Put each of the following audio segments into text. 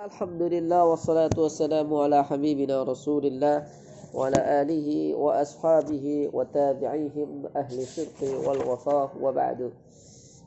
Alhamdulillah wassalatu wassalamu ala habibina Rasulillah wa ala alihi wa ashabihi wa tabi'ihim ahli sidqi wal wafah wa ba'du.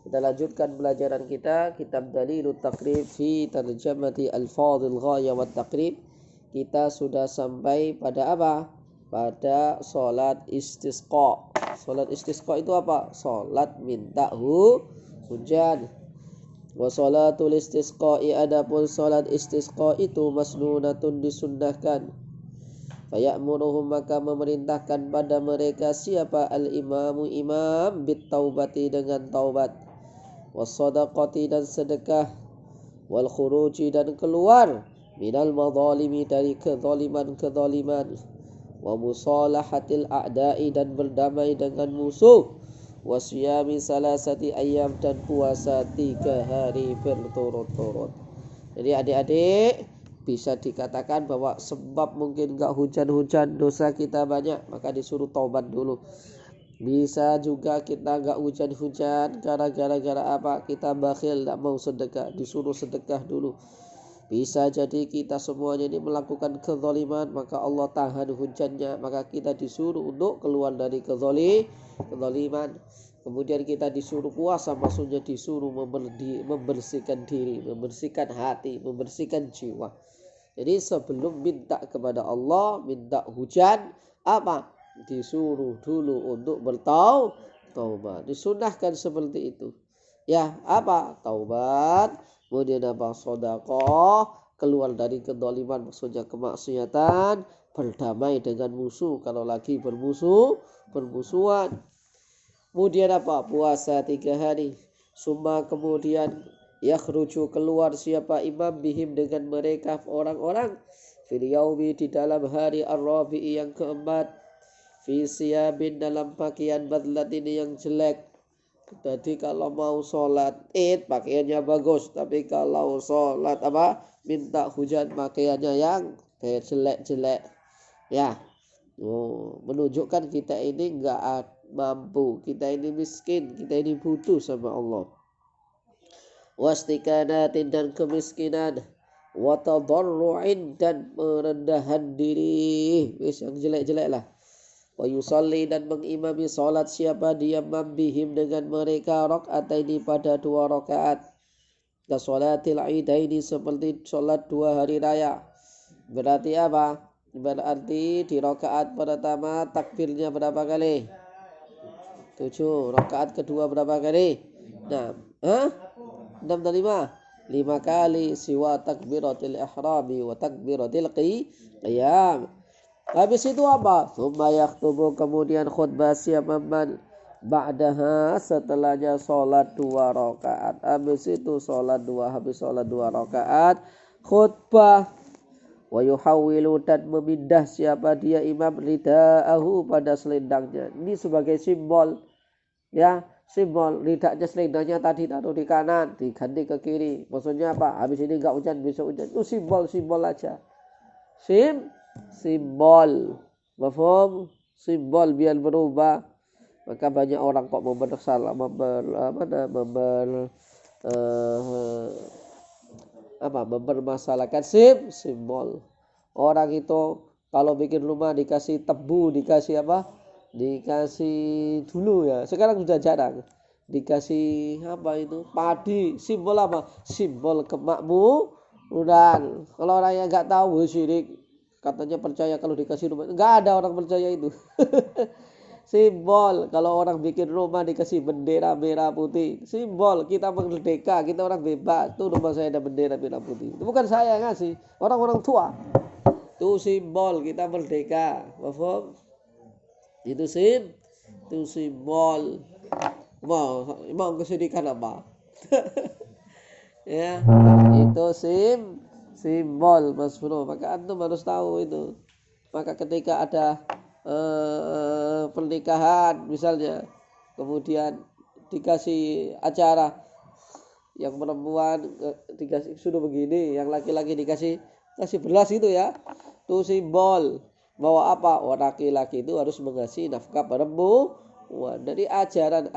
Kita lanjutkan pelajaran kita kitab Dalilut Taqrib fi tarjamati al-fadhil ghaya wa taqrib. Kita sudah sampai pada apa? Pada salat istisqa. Salat istisqa itu apa? Salat minta hujan. Wa salatul istisqa'i, adapun salat istisqa itu masnunatun, disunnahkan. Faya'muruhum, maka memerintahkan pada mereka siapa? Al-imamu, imam, bit taubati, dengan taubat, was sadaqati, dan sedekah, wal khuruji, dan keluar, minal madhalimi, dari kezaliman, wa musalahatil a'da'i, dan berdamai dengan musuh, wasyami salasati ayam, dan puasa 3 hari berturut-turut. Jadi adik-adik bisa dikatakan bahwa sebab mungkin enggak hujan-hujan, dosa kita banyak, maka disuruh taubat dulu. Bisa juga kita enggak hujan-hujan gara-gara apa? Kita bakhil, enggak mau sedekah, disuruh sedekah dulu. Bisa jadi kita semuanya ini melakukan kezaliman, maka Allah tahan hujannya, maka kita disuruh untuk keluar dari kezaliman. Kemudian kita disuruh puasa, maksudnya disuruh membersihkan diri, membersihkan hati, membersihkan jiwa. Jadi sebelum minta kepada Allah, minta hujan, apa? Disuruh dulu untuk bertaubat. Disunahkan seperti itu. Ya, apa? Taubat. Kemudian apa? Sedekah, keluar dari kezaliman, maksudnya kemaksiatan, berdamai dengan musuh kalau lagi bermusuhan. Kemudian apa? Puasa 3 hari. Summa, kemudian yakhruju, keluar siapa? Imam, bihim, dengan mereka orang-orang, fil yaumi, di dalam hari ar-rabi'i, yang keempat, fi siyabin, dalam pakaian badlatin, yang jelek. Jadi kalau mau sholat id pakaiannya bagus, tapi kalau sholat apa? Minta hujan, pakaiannya yang jelek-jelek. Ya, menunjukkan kita ini enggak mampu, kita ini miskin, kita ini butuh sama Allah. Wastikanatin, dan kemiskinan, wa tadarru'in, dan merendahan diri, yang jelek-jelek lah. Wa yusalli, dan mengimami salat siapa? Dia mambihim, dengan mereka, rakaataini, pada 2 rakaat. Ka salatil idaini, seperti salat 2 hari raya. Berarti apa? Berarti di rakaat pertama takbirnya berapa kali? 7. Rakaat kedua berapa kali? 6 dan 5 kali, siwa takbiratil ihrami wa takbiratil qiyam. Habis itu apa? Tsumma yaktubu, kemudian khutbah siapa? Man ba'daha, setelahnya salat 2 rakaat. Habis itu salat 2, habis salat 2 rakaat khutbah. Wa yuhawwilu, dan memindah siapa? Dia imam, ridaahu, pada selendangnya. Ini sebagai simbol, ya, simbol. Ridaknya, selendangnya tadi taruh di kanan, diganti ke kiri. Maksudnya apa? Habis ini enggak hujan, besok hujan. Itu simbol aja. Simbol, mafhum? Simbol biar berubah. Maka banyak orang kok mempermasalahkan simbol. Orang itu kalau bikin rumah dikasih tebu, dikasih apa? Dikasih dulu ya. Sekarang sudah jarang. Dikasih apa itu? Padi. Simbol apa? Simbol kemakmuran. Kalau orang yang enggak tahu syirik, katanya percaya kalau dikasih rumah. Enggak ada orang percaya itu. Simbol. Kalau orang bikin rumah dikasih bendera merah putih, simbol kita merdeka, kita orang bebas. Tuh rumah saya ada bendera merah putih. Itu bukan saya yang ngasih, orang-orang tua. Itu simbol kita merdeka. Paham? Itu simbol. Mau kesedihan apa? Ya, itu simbol, Mas Bro. Maka antum harus tahu itu. Maka ketika ada pernikahan misalnya, kemudian dikasih acara, yang perempuan dikasih sudah begini, yang laki-laki dikasih beras itu ya, itu simbol bahwa apa? Orang laki-laki itu harus mengasihi nafkah perempuan. Dari ajaran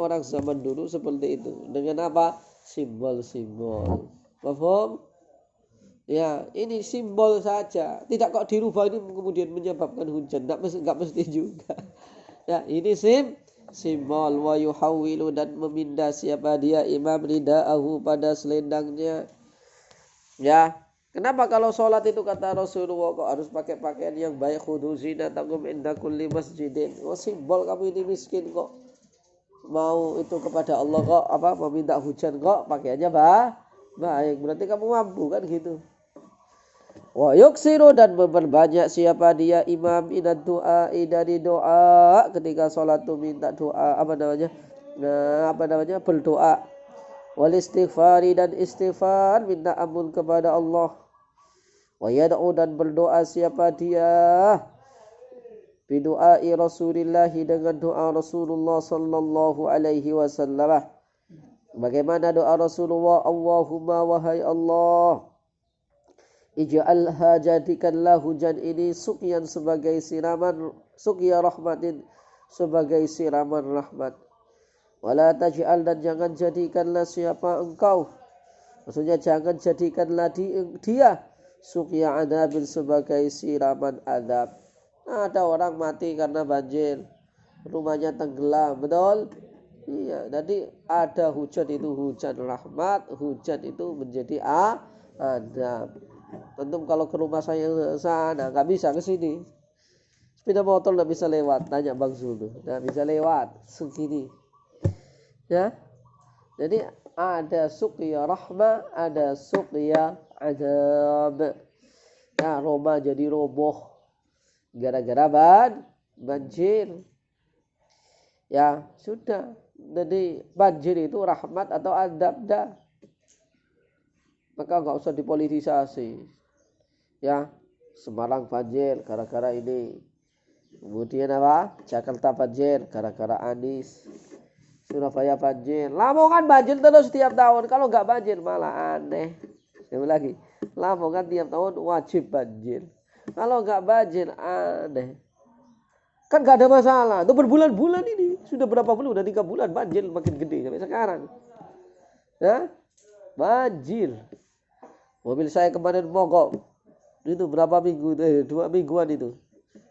orang zaman dulu seperti itu, dengan apa? Simbol-simbol. Paham? Ya, ini simbol saja. Tidak kok dirubah ini kemudian menyebabkan hujan. Enggak mesti juga. Ya, ini simbol wa yuhawwilu dan memindah siapa dia imam ridaahu pada selendangnya. Ya, kenapa kalau sholat itu kata Rasulullah kok harus pakai pakaian yang baik, khudu zinatakum inda kulli masjidin. Oh, simbol kamu ini miskin kok. Mau itu kepada Allah kok meminta hujan kok pakaiannya baik. Berarti kamu mampu kan gitu. Wa yuksiru dan memperbanyak siapa dia imam inad doa dari doa ketika sholat itu minta doa berdoa. Wal istighfari dan istighfar minta ampun kepada Allah. Wa yad'u dan berdoa siapa dia bidu'ai Rasulillah dengan doa Rasulullah sallallahu alaihi wasallam. Bagaimana doa Rasulullah? Allahumma wahai Allah, ij'alha jadikanlah hujan ini suqyan sebagai siraman, suqya rahmatin sebagai siraman rahmat. Wala taj'al dan jangan jadikanlah siapa engkau, maksudnya jangan jadikanlah dia suqya adabin sebagai siraman adab. Ada orang mati karena banjir, rumahnya tenggelam, betul? Iya, jadi ada hujan itu hujan rahmat, hujan itu menjadi adab. Tentu kalau ke rumah saya sana nggak bisa ke sini, sepeda motor nggak bisa lewat. Tanya Bang Zul, nggak bisa lewat segini. Ya, jadi ada suqya rahmah, ada suqya adab. Ya, rumah jadi roboh gara-gara banjir. Ya sudah, jadi banjir itu rahmat atau adab dah. Maka nggak usah dipolitisasi. Ya, Semarang banjir gara-gara ini. Kemudian Jakarta banjir gara-gara Anies. Surabaya banjir. Lamongan banjir terus setiap tahun. Kalau nggak banjir malah aneh. Saya lagi, Lamongan tiap tahun wajib banjir. Kalau nggak banjir aneh. Kan nggak ada masalah. Itu berbulan-bulan ini. Sudah berapa bulan? Udah 3 bulan banjir makin gede sampai sekarang. Ya, banjir. Mobil saya kemarin mogok. Itu berapa minggu? 2 mingguan itu.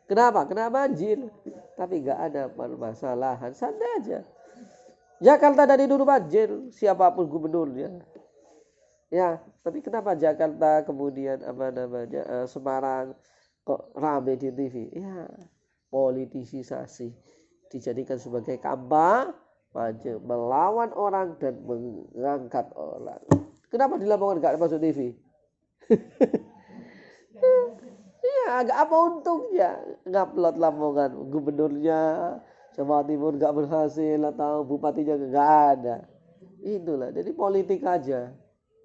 Kenapa? Kena banjir. Tapi nggak ada permasalahan. Santai aja. Jakarta dari dulu banjir. Siapapun gubernurnya. Ya, tapi kenapa Jakarta kemudian Semarang kok rame di TV? Ya, politisasi dijadikan sebagai kampanye melawan orang dan mengangkat orang. Kenapa di Lamongan nggak masuk TV? Iya, agak apa untungnya ngupload Lamongan, gubernurnya Jawa Timur nggak berhasil atau bupatinya nggak ada. Itulah, jadi politik aja.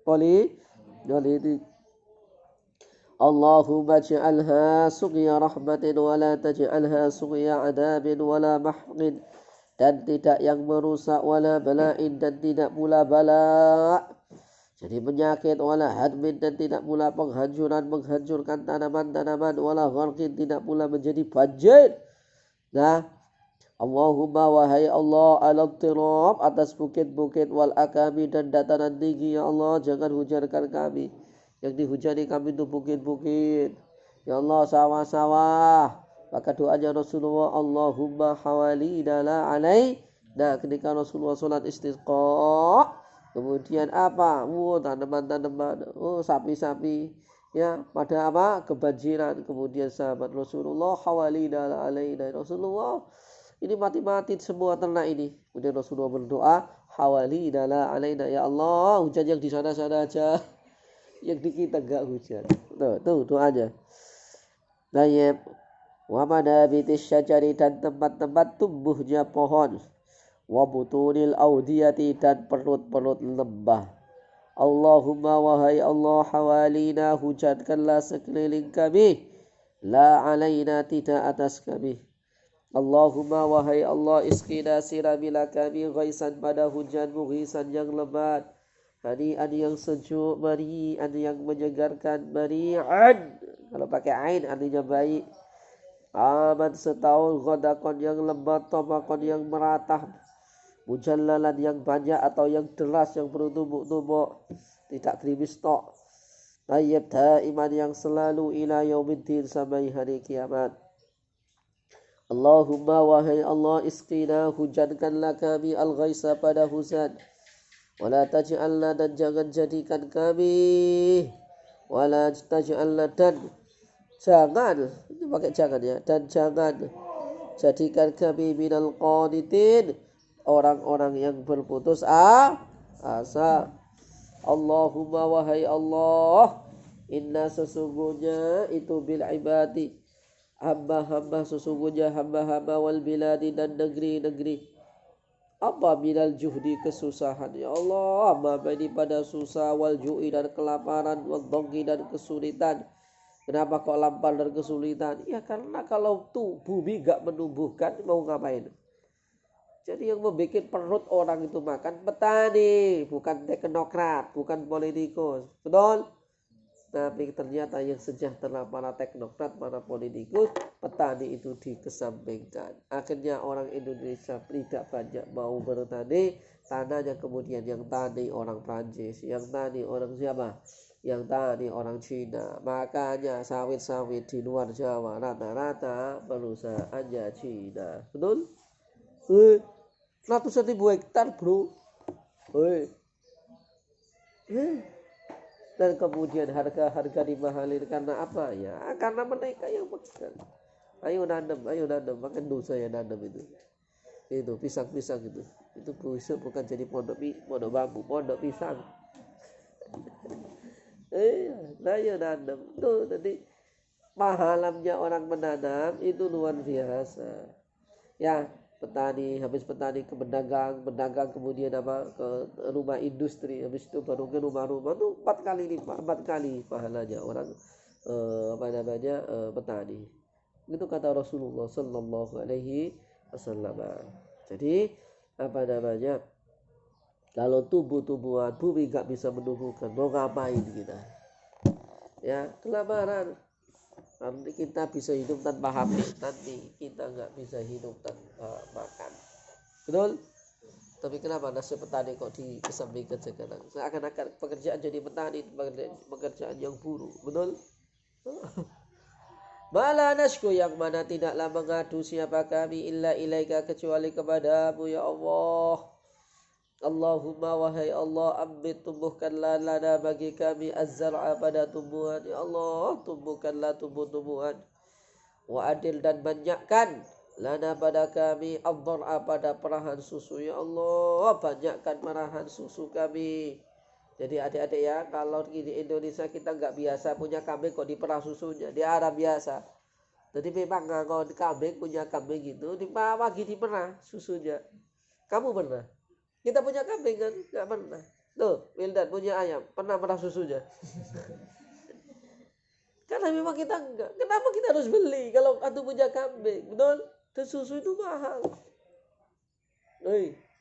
Politik. Allahumma ja'alha suqya rahmatin wa la taj'alha suqya adabin wa la mahqin, dan tidak yang merusak wala bala'in dan tidak pula bala jadi penyakit, wala hadmin dan tidak pula menghancurkan tanaman-tanaman, wala gharqin tidak pula menjadi banjir. Nah, Allahumma wahai Allah al-tirab atas bukit-bukit wal akami dan dataran tinggi, ya Allah jangan hujankan kami. Yang dihujani kami itu bukit-bukit, ya Allah sawah-sawah. Maka doanya Rasulullah, Allahumma hawalina la alai. Nah, ketika Rasulullah sholat istisqa, kemudian tanaman-tanaman, sapi-sapi, ya pada kebanjiran. Kemudian sahabat Rasulullah, hawalina la alaina, Rasulullah ini mati-mati semua ternak ini. Kemudian Rasulullah berdoa, hawalina la alaina, ya Allah hujan yang di sana-sana aja, yang di kita enggak hujan. Tuh doanya. Baik. Wa manabitis syajari dan tempat-tempat tumbuhnya pohon. Wa butunil audiyati dan perut-perut lembah. Allahumma wahai Allah hawalina hujankanlah sekeliling kami, la alaina tidak atas kami. Allahumma wahai Allah iskina sirabila kami ghaisan pada hujanmu, ghisan yang lebat, hani'an yang sejuk, mari'an yang menyegarkan, mari'an kalau pakai ain artinya baik, aman setahun, ghodakon yang lebat, tomakon yang meratah, mujallalan yang banyak atau yang deras yang bertumbuk-tumbuk, tidak krimis tok. tayyib daiman yang selalu ila yaumiddin sampai hari kiamat. Allahumma wahai Allah, isqina hujankanlah kami al-ghaisa pada hujan. Wala taj'alna dan jangan jadikan kami. Wala taj'alna dan jangan, ini pakai jangan ya, dan jangan jadikan kami minal qanitin, orang-orang yang berputus asa. Allahumma wahai Allah, inna sesungguhnya itu bil ibadi, hamba-hamba sesungguhnya hamba-hamba wal biladi dan negeri-negeri. Apa minal juhdi kesusahan ya Allah, apa daripada susah, wal ju'i dan kelaparan, wal dhongi dan kesulitan. Kenapa kok lapar dan kesulitan? Ya karena kalau bumi gak menumbuhkan mau ngapain? Jadi yang membuat perut orang itu makan petani, bukan teknokrat, bukan politikus. Betul? Tapi ternyata yang sejahtera para teknokrat, para politikus, petani itu dikesampingkan. Akhirnya orang Indonesia tidak banyak mau bertani, tanahnya kemudian yang tani orang Prancis, yang tani orang siapa? Yang tani orang Cina. Makanya sawit-sawit di luar Jawa rata-rata perusahaannya Cina. Betul? Ratusan ribu hektar bro. Dan kemudian harga dimahalin karena apa ya? Karena mereka yang pegang. Ayo nanam makan dosa ya nanam itu pisang-pisang itu besok bukan jadi pondok bambu, pondok pisang. Ayo nanam tuh. Jadi pahalanya orang menanam itu luar biasa ya. Habis petani ke pedagang kemudian ke rumah industri, habis itu baru ke rumah-rumah tuh 4 kali pahalanya orang petani. Itu kata Rasulullah sallallahu alaihi wasallam. Jadi kalau tumbuh-tumbuhan bumi gak bisa menumbuhkan, mau ngapain kita? Ya, kelaparan. Nanti kita bisa hidup tanpa HP, nanti kita nggak bisa hidup tanpa makan. Betul? Tapi kenapa nasib petani kok dikesampingkan sekarang? Seakan-akan pekerjaan jadi petani pekerjaan yang buruk. Betul? Mala nashku, yang mana tidaklah mengadu siapa kami illa ilaika kecuali kepadamu ya Allah. Allahumma wahai Allah, ambit tumbuhkanlah lana bagi kami az-zar'a pada tumbuhan ya Allah, tumbuhkanlah tumbuh-tumbuhan. Wa adil dan banyakkan lana pada kami ad-dhar'a pada perahan susu ya Allah, banyakkan perahan susu kami. Jadi adik-adik ya, kalau di Indonesia kita nggak biasa punya kambing kok diperah susunya, di Arab biasa. Jadi memang kalau kambing punya kambing gitu dipagi diperah susunya. Kamu pernah? Kita punya kambing kan? Nggak pernah. Tuh, Wildan punya ayam, pernah merah susunya? Karena memang kita enggak. Kenapa kita harus beli kalau antum punya kambing? Betul? Dan susu itu mahal.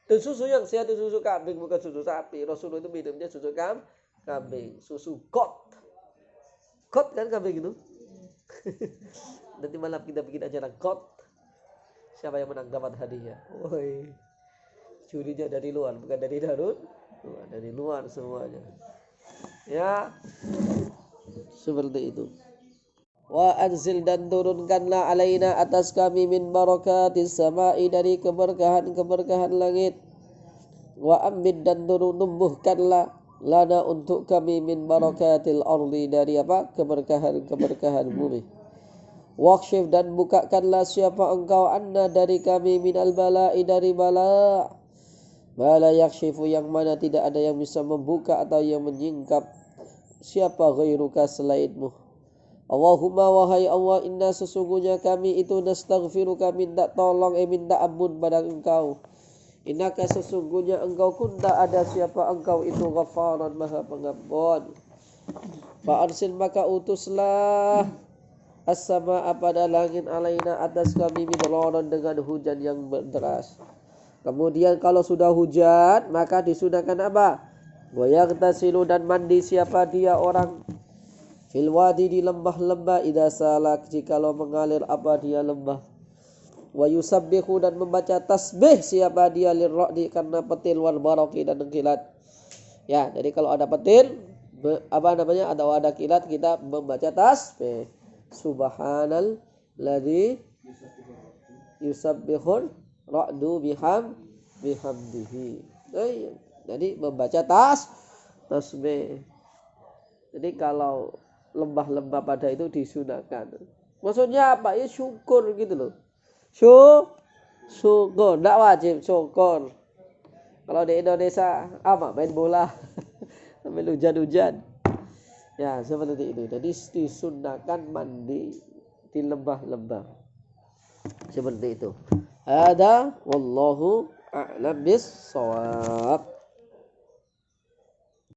Dan susu yang sehat itu susu kambing, bukan susu sapi. Rasulullah itu minumnya susu kambing, susu got. Got kan kambing itu? Nanti malam kita bikin acara got. Siapa yang menang dapat hadiah? Woi. Curinya dari luar, bukan dari dalam, dari luar semuanya. Ya, seperti itu. Wa anzil dan turunkanlah alaina atas kami min barakatis sama'i dari keberkahan langit. Wa ambid dan tumbuhkanlah lana untuk kami min barakatil ardi dari keberkahan bumi. Waqshif dan bukakanlah siapa engkau anna dari kami minal bala'i dari bala. Bala yakshifu yang mana tidak ada yang bisa membuka atau yang menyingkap siapa ghairuka selainmu. Allahumma wahai Allah, inna sesungguhnya kami itu nastaghfiruka, minta tolong minta ampun pada engkau. Innaka sesungguhnya engkau kunta ada siapa engkau itu ghafaran maha pengampun. Fa'arsil maka utuslah as-sama'a pada langit alaina atas kami midraran dengan hujan yang deras. Kemudian kalau sudah hujan maka disunahkan apa? Wa yaghtasilu dan mandi siapa dia orang fil wadi di lembah-lembah idza salak jikalau mengalir apa dia lembah. Wa yusabbihu dan membaca tasbih siapa dia lirra'di karena petil wal baraqi dan kilat. Ya, jadi kalau ada petil ada kilat kita membaca tasbih. Subhanal ladzi yusabbihur ra'du bihamdihi. Jadi membaca tasbih. Jadi kalau lembah-lembah pada itu disunahkan. Maksudnya apa? Ya syukur gitu loh. Syukur, enggak wajib syukur. Kalau di Indonesia apa? Main bola. Sambil hujan-hujan. Ya, seperti itu. Jadi disunahkan mandi di lembah-lembah. Seperti itu. Ada wallahu a'lam bis-shawab.